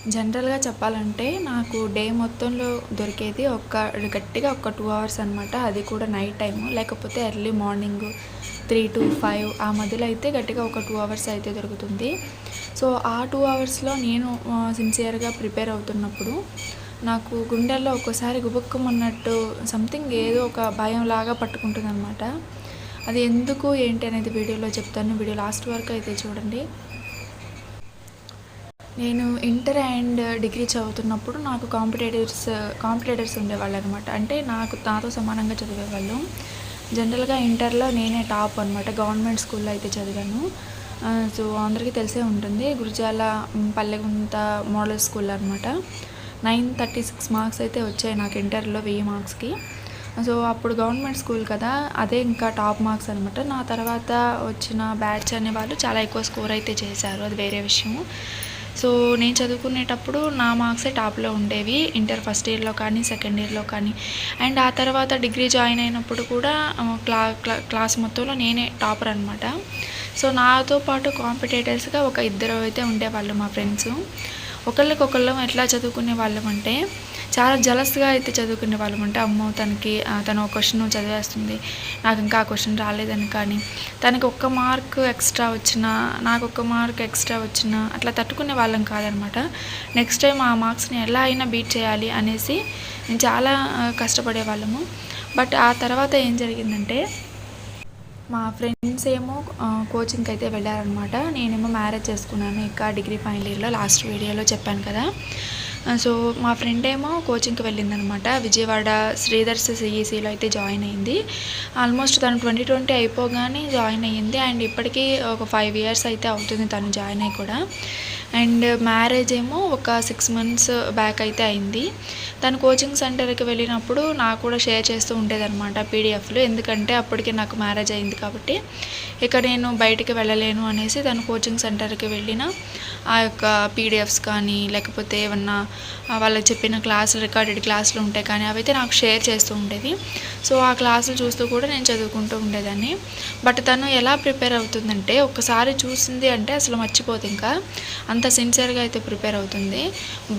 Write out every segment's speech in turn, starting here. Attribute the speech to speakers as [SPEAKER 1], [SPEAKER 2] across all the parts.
[SPEAKER 1] జనరల్‌గా చెప్పాలంటే నాకు డే మొత్తంలో దొరికేది గట్టిగా ఒక 2 అవర్స్ అనమాట. అది కూడా నైట్ టైము. లేకపోతే ఎర్లీ మార్నింగ్ 3-5 ఆ మధ్యలో అయితే గట్టిగా ఒక 2 అవర్స్ అయితే దొరుకుతుంది. సో, ఆ 2 అవర్స్‌లో నేను సిన్సియర్‌గా ప్రిపేర్ అవుతున్నప్పుడు నాకు గుండెల్లో ఒక్కోసారి గుబుక్కుమన్నట్టు సంథింగ్ ఏదో ఒక భయంలాగా పట్టుకుంటుందనమాట. అది ఎందుకు ఏంటి అనేది వీడియోలో చెప్తాను. వీడియో లాస్ట్ వరకు అయితే చూడండి. నేను ఇంటర్ అండ్ డిగ్రీ చదువుతున్నప్పుడు నాకు కాంపిటేటర్స్ ఉండేవాళ్ళనమాట. అంటే నాతో సమానంగా చదివేవాళ్ళు. జనరల్‌గా ఇంటర్‌లో నేనే టాప్ అనమాట. గవర్నమెంట్ స్కూల్‌లో అయితే చదివాను. సో, అందరికీ తెలిసే ఉంటుంది. గురజాల పల్లెగుంట మోడల్ స్కూల్ అనమాట. 936 మార్క్స్ అయితే వచ్చాయి నాకు ఇంటర్‌లో 1000 మార్క్స్‌కి. సో, అప్పుడు గవర్నమెంట్ స్కూల్ కదా! అదే ఇంకా టాప్ మార్క్స్ అనమాట. నా తర్వాత వచ్చిన బ్యాచ్ అనేవాళ్ళు చాలా ఎక్కువ స్కోర్ అయితే చేశారు. అది వేరే విషయం. సో, నేను చదువుకునేటప్పుడు నా మార్క్సే టాప్‌లో ఉండేవి. ఇంటర్ ఫస్ట్ ఇయర్‌లో కానీ, సెకండ్ ఇయర్‌లో కానీ. అండ్ ఆ తర్వాత డిగ్రీ జాయిన్ అయినప్పుడు కూడా క్లాస్ మొత్తంలో నేనే టాపర్ అనమాట. సో, నాతో పాటు కాంపిటేటర్స్‌గా ఒక ఇద్దరు అయితే ఉండేవాళ్ళు మా ఫ్రెండ్సు. ఒకళ్ళకొకళ్ళం ఎట్లా చదువుకునే వాళ్ళమంటే చాలా జలస్‌గా అయితే చదువుకునే వాళ్ళమంటే, అమ్మో! తను ఒక క్వెషన్ చదివేస్తుంది. నాకు ఇంకా ఆ క్వెషన్ రాలేదని కానీ, తనకి ఒక్క మార్క్ ఎక్స్ట్రా వచ్చినా, నాకు ఒక్క మార్క్ ఎక్స్ట్రా వచ్చినా అట్లా తట్టుకునే వాళ్ళం కాదనమాట. నెక్స్ట్ టైం ఆ మార్క్స్‌ని ఎలా అయినా బీట్ చేయాలి అనేసి నేను చాలా కష్టపడేవాళ్ళము. బట్ ఆ తర్వాత ఏం జరిగిందంటే, మా ఫ్రెండ్స్ ఏమో కోచింగ్కి అయితే వెళ్ళారనమాట. నేనేమో మ్యారేజ్ చేసుకున్నాను ఇంకా డిగ్రీ ఫైనల్ ఇయర్‌లో లాస్ట్ వీడియోలో చెప్పాను కదా! సో, మా ఫ్రెండ్ ఏమో కోచింగ్కి వెళ్ళిందనమాట. విజయవాడ శ్రీధర్స్ సీఈసీలో అయితే జాయిన్ అయింది. ఆల్మోస్ట్ తను 2020 అయిపోగానే జాయిన్ అయ్యింది. అండ్ ఇప్పటికీ ఒక 5 ఇయర్స్ అయితే అవుతుంది తను జాయిన్ అయ్యి కూడా. అండ్ మ్యారేజ్ ఏమో ఒక 6 మంత్స్ బ్యాక్ అయితే అయింది. తను కోచింగ్ సెంటర్కి వెళ్ళినప్పుడు నాకు కూడా షేర్ చేస్తూ ఉండేదన్నమాట పీడిఎఫ్లు. ఎందుకంటే అప్పటికి నాకు మ్యారేజ్ అయింది కాబట్టి ఇక నేను బయటికి వెళ్ళలేను అనేసి తను కోచింగ్ సెంటర్కి వెళ్ళిన ఆ యొక్క పీడిఎఫ్స్ కానీ, లేకపోతే ఏమన్నా వాళ్ళకి చెప్పిన రికార్డెడ్ క్లాసులు ఉంటాయి కానీ అవైతే నాకు షేర్ చేస్తూ ఉండేది. సో, ఆ క్లాసులు చూస్తూ కూడా నేను చదువుకుంటూ ఉండేదాన్ని. బట్ తను ఎలా ప్రిపేర్ అవుతుందంటే, ఒక్కసారి చూసింది అంటే అసలు మర్చిపోదు ఇంకా. అంత సిన్సియర్గా అయితే ప్రిపేర్ అవుతుంది.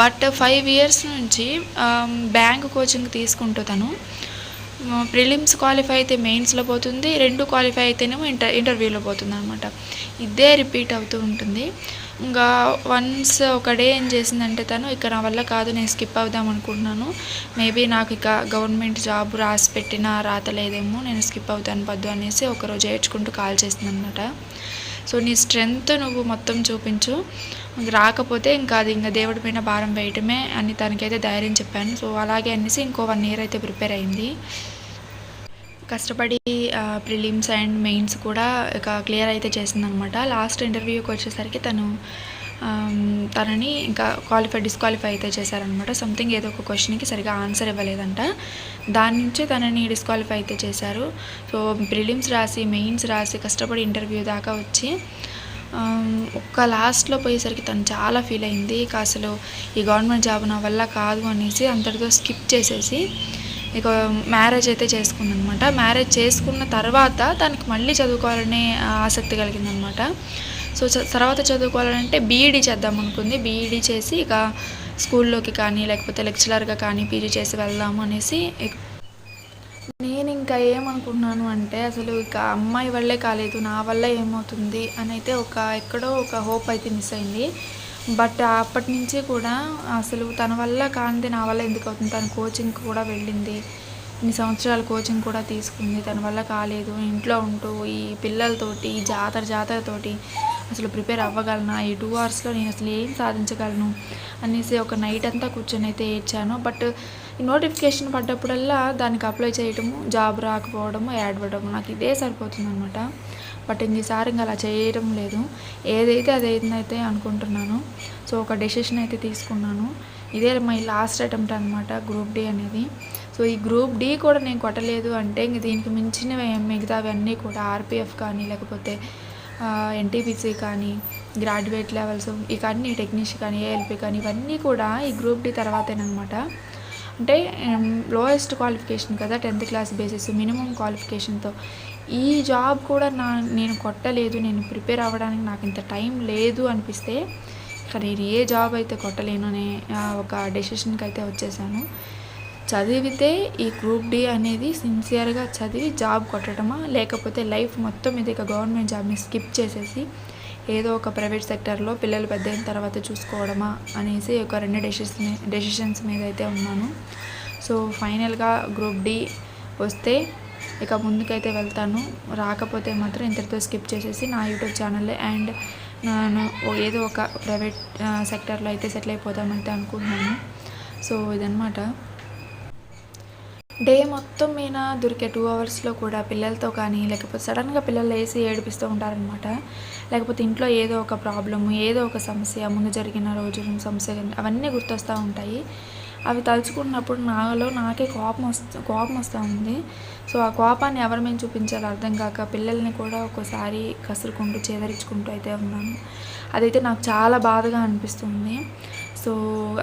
[SPEAKER 1] బట్ 5 ఇయర్స్ నుంచి బ్యాంక్ కోచింగ్ తీసుకుంటూ తను ప్రిలిమ్స్ క్వాలిఫై అయితే మెయిన్స్లో పోతుంది, 2 క్వాలిఫై అయితేనేమో ఇంటర్వ్యూలో పోతుంది అనమాట. ఇదే రిపీట్ అవుతూ ఉంటుంది. ఇంకా వన్స్ ఒక డే ఏం చేసిందంటే తను ఇక నా వల్ల కాదు, నేను స్కిప్ అవుదాం అనుకుంటున్నాను, మేబీ నాకు ఇక గవర్నమెంట్ జాబ్ రాసి పెట్టినా రాతలేదేమో, నేను స్కిప్ అవుతాను పద్దు అనేసి ఒకరోజు ఏడ్చుకుంటూ కాల్ చేసిందనమాట. సో, నీ స్ట్రెంగ్త్ నువ్వు మొత్తం చూపించు, రాకపోతే ఇంకా అది ఇంకా దేవుడి పైన భారం వేయటమే అని తనకైతే ధైర్యం చెప్పాను. సో, అలాగే అనేసి ఇంకో 1 ఇయర్ అయితే ప్రిపేర్ అయింది. కష్టపడి ప్రిలిమ్స్ అండ్ మెయిన్స్ కూడా ఇక క్లియర్ అయితే చేసిందనమాట. లాస్ట్ ఇంటర్వ్యూకి వచ్చేసరికి తనని ఇంకా డిస్క్వాలిఫై అయితే చేశారనమాట. సంథింగ్ ఏదో ఒక క్వశ్చన్కి సరిగా ఆన్సర్ ఇవ్వలేదంట. దాని నుంచే తనని డిస్క్వాలిఫై అయితే చేశారు. సో, ప్రిలిమ్స్ రాసి మెయిన్స్ రాసి కష్టపడి ఇంటర్వ్యూ దాకా వచ్చి ఒక్క లాస్ట్లో పోయేసరికి తను చాలా ఫీల్ అయింది. ఇక అసలు ఈ గవర్నమెంట్ జాబ్ నా వల్ల కాదు అనేసి అంతటితో స్కిప్ చేసేసి ఇక మ్యారేజ్ అయితే చేసుకుందనమాట. మ్యారేజ్ చేసుకున్న తర్వాత తనకి మళ్ళీ చదువుకోవాలనే ఆసక్తి కలిగిందనమాట. సో, తర్వాత చదువుకోవాలంటే బీఈడీ చేద్దాం అనుకుంది. బీఈడీ చేసి ఇక స్కూల్లోకి కానీ, లేకపోతే లెక్చరర్గా కానీ పీజీ చేసి వెళ్దాము అనేసి నేను ఇంకా ఏమనుకుంటున్నాను అంటే, అసలు ఇక అమ్మాయి వల్లే కాలేదు, నా వల్ల ఏమవుతుంది అని అయితే ఎక్కడో ఒక హోప్ అయితే మిస్ అయింది. బట్ అప్పటి నుంచి కూడా అసలు తన వల్ల కానిది నా వల్ల ఎందుకు అవుతుంది, తను కోచింగ్ కూడా వెళ్ళింది, ఇన్ని సంవత్సరాలు కోచింగ్ కూడా తీసుకుంది, తన వల్ల కాలేదు, ఇంట్లో ఉంటూ ఈ పిల్లలతోటి జాతరతోటి అసలు ప్రిపేర్ అవ్వగలనా, ఈ 2 అవర్స్లో నేను అసలు ఏం సాధించగలను అనేసి ఒక నైట్ అంతా కూర్చొని అయితే ఏడ్చాను. బట్ ఈ నోటిఫికేషన్ పడ్డప్పుడల్లా దానికి అప్లై చేయడము, జాబ్ రాకపోవడము, ఏడవడము, నాకు ఇదే సరిపోతుందనమాట. బట్ ఈసారి ఇంకా అలా చేయడం లేదు. ఏదైతే అదైతే అనుకుంటున్నాను. సో, ఒక డెసిషన్ అయితే తీసుకున్నాను. ఇదే మై లాస్ట్ అటెంప్ట్ అనమాట గ్రూప్ డి అనేది. సో, ఈ గ్రూప్ డి కూడా నేను కొట్టలేదు అంటే ఇంక దీనికి మించినవి మిగతావన్నీ కూడా ఆర్పిఎఫ్ కానీ, లేకపోతే ఎన్టీపీసీ కానీ, గ్రాడ్యుయేట్ లెవెల్స్ ఇక అన్ని టెక్నీషియన్ కానీ, ఏఎల్పి కానీ ఇవన్నీ కూడా ఈ గ్రూప్ డి తర్వాతేనమాట. అంటే లోయెస్ట్ క్వాలిఫికేషన్ కదా, 10th క్లాస్ బేసిస్ మినిమం క్వాలిఫికేషన్తో ఈ జాబ్ కూడా నేను కొట్టలేదు, నేను ప్రిపేర్ అవ్వడానికి నాకు ఇంత టైం లేదు అనిపిస్తే కానీ ఏ జాబ్ అయితే కొట్టలేను అనే ఒక డెసిషన్కి అయితే వచ్చేసాను. చదివితే ఈ గ్రూప్ డి అనేది సిన్సియర్గా చదివి జాబ్ కొట్టడమా, లేకపోతే లైఫ్ మొత్తం మీద ఇక గవర్నమెంట్ జాబ్ని స్కిప్ చేసేసి ఏదో ఒక ప్రైవేట్ సెక్టర్లో పిల్లలు పెద్ద అయిన తర్వాత చూసుకోవడమా అనేసి ఒక 2 డెసిషన్స్ మీద అయితే ఉన్నాను. సో ఫైనల్గా గ్రూప్ డి వస్తే ఇక ముందుకైతే వెళ్తాను, రాకపోతే మాత్రం ఇంతటితో స్కిప్ చేసేసి నా యూట్యూబ్ ఛానల్ అండ్ నేను ఏదో ఒక ప్రైవేట్ సెక్టర్లో అయితే సెటిల్ అయిపోదామైతే అనుకుంటున్నాను. సో ఇదనమాట. డే మొత్తం మీద దొరికే 2 అవర్స్లో కూడా పిల్లలతో కానీ, లేకపోతే సడన్గా పిల్లలు లేసి ఏడిపిస్తూ ఉంటారనమాట. లేకపోతే ఇంట్లో ఏదో ఒక ప్రాబ్లము, ఏదో ఒక సమస్య, ముందు జరిగిన రోజు సమస్య అవన్నీ గుర్తొస్తూ ఉంటాయి. అవి తలుచుకున్నప్పుడు నాకే కోపం వస్తూ ఉంది. సో ఆ కోపాన్ని ఎవరి మీద చూపించాలో అర్థం కాక పిల్లల్ని కూడా ఒక్కోసారి కసురుకుంటూ చేదరించుకుంటూ అయితే ఉన్నాను. అదైతే నాకు చాలా బాధగా అనిపిస్తుంది. సో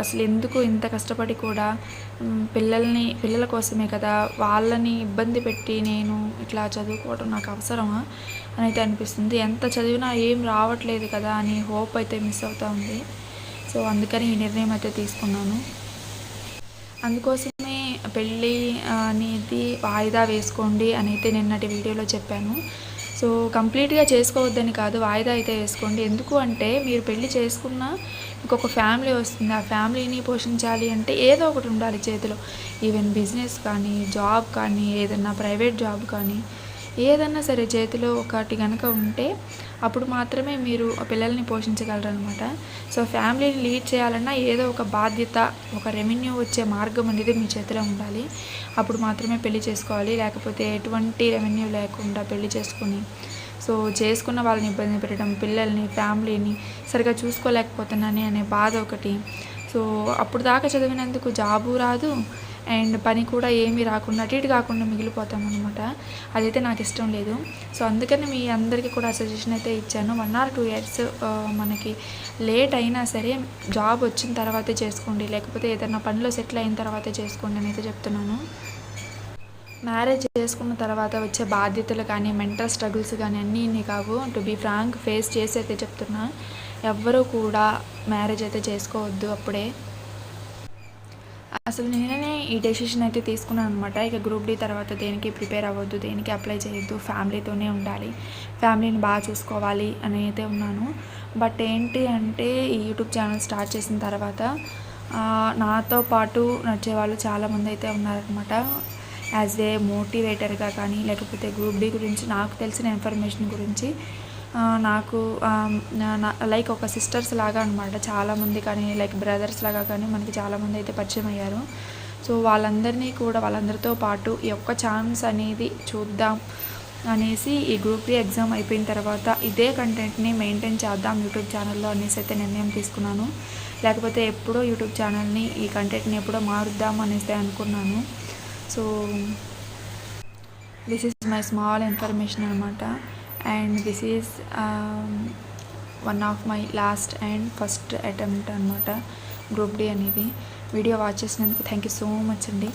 [SPEAKER 1] అసలు ఎందుకు ఇంత కష్టపడి కూడా పిల్లల కోసమే కదా, వాళ్ళని ఇబ్బంది పెట్టి నేను ఇట్లా చదువుకోవడం నాకు అవసరమా అని అయితే అనిపిస్తుంది. ఎంత చదివినా ఏం రావట్లేదు కదా అని హోప్ అయితే మిస్ అవుతూ ఉంది. సో అందుకని ఈ నిర్ణయం అయితే తీసుకున్నాను. అందుకోసమే పెళ్ళి అనేది వాయిదా వేసుకోండి అని అయితే నిన్నటి వీడియోలో చెప్పాను. సో కంప్లీట్గా చేసుకోవద్దని కాదు, వాయిదా అయితే వేసుకోండి. ఎందుకు అంటే మీరు పెళ్ళి చేసుకున్న ఇంకొక ఫ్యామిలీ వస్తుంది, ఆ ఫ్యామిలీని పోషించాలి అంటే ఏదో ఒకటి ఉండాలి చేతిలో. ఈవెన్ బిజినెస్ కానీ, జాబ్ కానీ, ఏదన్నా ప్రైవేట్ జాబ్ కానీ, ఏదన్నా సరే చేతిలో ఒకటి కనుక ఉంటే అప్పుడు మాత్రమే మీరు పిల్లల్ని పోషించగలరనమాట. సో ఫ్యామిలీని లీడ్ చేయాలన్నా ఏదో ఒక బాధ్యత, ఒక రెవెన్యూ వచ్చే మార్గం అనేది మీ చేతిలో ఉండాలి. అప్పుడు మాత్రమే పెళ్లి చేసుకోవాలి. లేకపోతే ఎటువంటి రెవెన్యూ లేకుండా పెళ్లి చేసుకుని సో చేసుకున్న వాళ్ళని ఇబ్బంది పెట్టడం, పిల్లల్ని, ఫ్యామిలీని సరిగా చూసుకోలేకపోతున్నాను అనే బాధ ఒకటి. సో అప్పుడు దాకా చదివినందుకు జాబు రాదు అండ్ పని కూడా ఏమీ రాకుండా అటు ఇటు కాకుండా మిగిలిపోతాం అనమాట. అదైతే నాకు ఇష్టం లేదు. సో అందుకని మీ అందరికీ కూడా సజెషన్ అయితే ఇచ్చాను. 1 or 2 years మనకి లేట్ అయినా సరే జాబ్ వచ్చిన తర్వాతే చేసుకోండి, లేకపోతే ఏదైనా పనిలో సెటిల్ అయిన తర్వాతే చేసుకోండి అని అయితే చెప్తున్నాను. మ్యారేజ్ చేసుకున్న తర్వాత వచ్చే బాధ్యతలు కానీ, మెంటల్ స్ట్రగుల్స్ కానీ అన్నీ ఇన్ని కావు. టు బీ ఫ్రాంక్ ఫేస్ చేసి అయితే చెప్తున్నా. ఎవ్వరూ కూడా మ్యారేజ్ అయితే చేసుకోవద్దు అప్పుడే. అసలు నేనే ఈ డెసిషన్ అయితే తీసుకున్నాను అనమాట. ఇక గ్రూప్ డి తర్వాత దేనికి ప్రిపేర్ అవ్వద్దు, దేనికి అప్లై చేయొద్దు, ఫ్యామిలీతోనే ఉండాలి, ఫ్యామిలీని బాగా చూసుకోవాలి అని అయితే ఉన్నాను. బట్ ఏంటి అంటే ఈ యూట్యూబ్ ఛానల్ స్టార్ట్ చేసిన తర్వాత నాతో పాటు నడిచే వాళ్ళు చాలామంది అయితే ఉన్నారనమాట. యాజ్ ఏ మోటివేటర్గా కానీ, లేకపోతే గ్రూప్ డి గురించి నాకు తెలిసిన ఇన్ఫర్మేషన్ గురించి నాకు లైక్ ఒక సిస్టర్స్ లాగా అనమాట చాలామంది, కానీ లైక్ బ్రదర్స్ లాగా కానీ మనకి చాలామంది అయితే పరిచయం అయ్యారు. సో వాళ్ళందరితో పాటు ఈ ఒక్క ఛాన్స్ అనేది చూద్దాం అనేసి ఈ గ్రూప్ డి ఎగ్జామ్ అయిపోయిన తర్వాత ఇదే కంటెంట్ని మెయింటైన్ చేద్దాం యూట్యూబ్ ఛానల్లో అనేసి అయితే నిర్ణయం తీసుకున్నాను. లేకపోతే ఎప్పుడో యూట్యూబ్ ఛానల్ని ఈ కంటెంట్ని ఎప్పుడో మారుద్దాం అనేసి అనుకున్నాను. So this is my small information అనమాట. And this is one of my last and first attempt అనమాట గ్రూప్ డి అనేది. వీడియో వాచ్ చేసినందుకు థ్యాంక్ యూ సో మచ్ అండి.